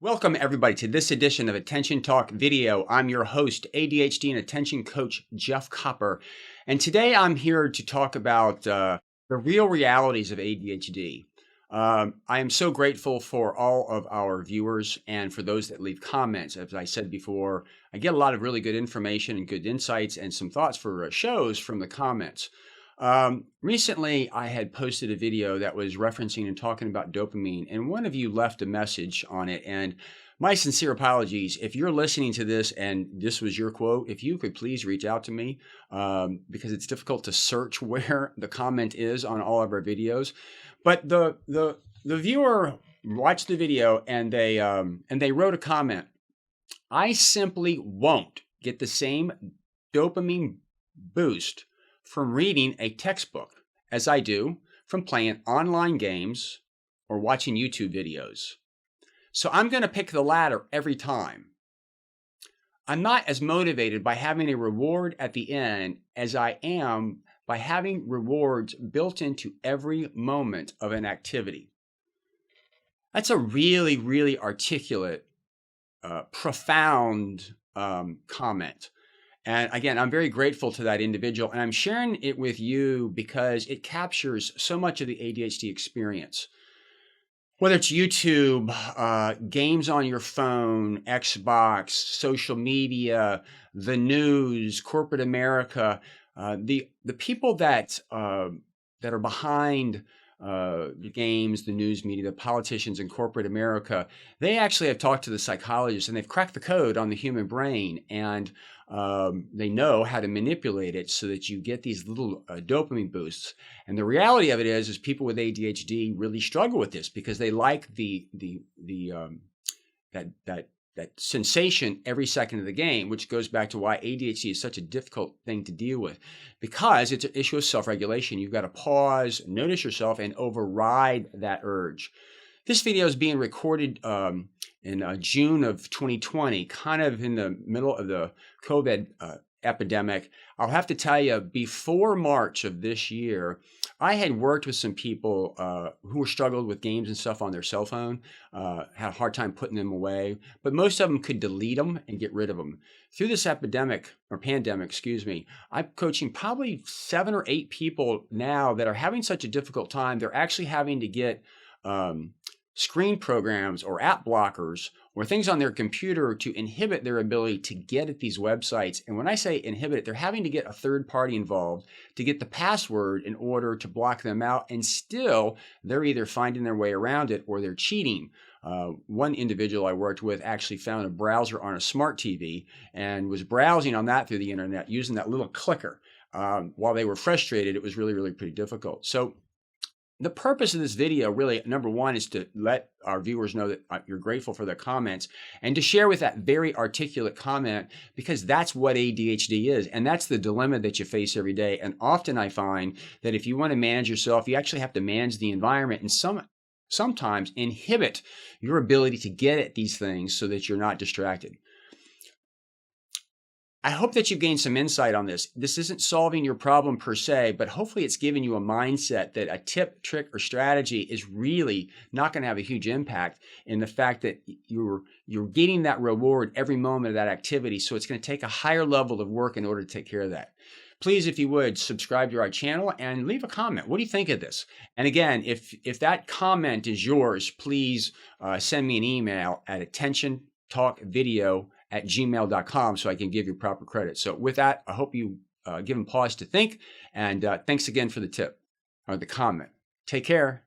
Welcome everybody to this edition of Attention Talk Video. I'm your host, ADHD and Attention Coach Jeff Copper. And today I'm here to talk about the real realities of ADHD. I am so grateful for all of our viewers and for those that leave comments. As I said before, I get a lot of really good information and good insights and some thoughts for shows from the comments. Recently, I had posted a video that was referencing and talking about dopamine, and one of you left a message on it. And my sincere apologies. If you're listening to this and this was your quote, if you could please reach out to me because it's difficult to search where the comment is on all of our videos. But the viewer watched the video and they wrote a comment. I simply won't get the same dopamine boost from reading a textbook as I do from playing online games or watching YouTube videos. So I'm going to pick the latter every time. I'm not as motivated by having a reward at the end as I am by having rewards built into every moment of an activity. That's a really, really articulate, profound comment. And again, I'm very grateful to that individual, and I'm sharing it with you because it captures so much of the ADHD experience. Whether it's YouTube, games on your phone, Xbox, social media, the news, corporate America, the people that are behind the games, the news media, the politicians in corporate America, they actually have talked to the psychologists and they've cracked the code on the human brain, and they know how to manipulate it so that you get these little dopamine boosts. And the reality of it is people with ADHD really struggle with this because they like that sensation every second of the game, which goes back to why ADHD is such a difficult thing to deal with, because it's an issue of self-regulation. You've got to pause, notice yourself, and override that urge. This video is being recorded in June of 2020, kind of in the middle of the COVID epidemic. I'll have to tell you, before March of this year, I had worked with some people who struggled with games and stuff on their cell phone, had a hard time putting them away, but most of them could delete them and get rid of them. Through this pandemic, I'm coaching probably 7 or 8 people now that are having such a difficult time. They're actually having to get screen programs or app blockers or things on their computer to inhibit their ability to get at these websites. And when I say inhibit it, they're having to get a third party involved to get the password in order to block them out. And still, they're either finding their way around it or they're cheating. One individual I worked with actually found a browser on a smart TV and was browsing on that through the internet using that little clicker. While they were frustrated, it was really, really pretty difficult. So the purpose of this video, really, number one, is to let our viewers know that you're grateful for their comments and to share with that very articulate comment, because that's what ADHD is. And that's the dilemma that you face every day. And often I find that if you want to manage yourself, you actually have to manage the environment and sometimes inhibit your ability to get at these things so that you're not distracted. I hope that you've gained some insight on this. This isn't solving your problem per se, but hopefully it's giving you a mindset that a tip, trick, or strategy is really not going to have a huge impact in the fact that you're getting that reward every moment of that activity. So it's going to take a higher level of work in order to take care of that. Please, if you would, subscribe to our channel and leave a comment. What do you think of this? And again, if that comment is yours, please send me an email at attentiontalkvideo@gmail.com so I can give you proper credit. So with that, I hope you give them pause to think. And thanks again for the tip or the comment. Take care.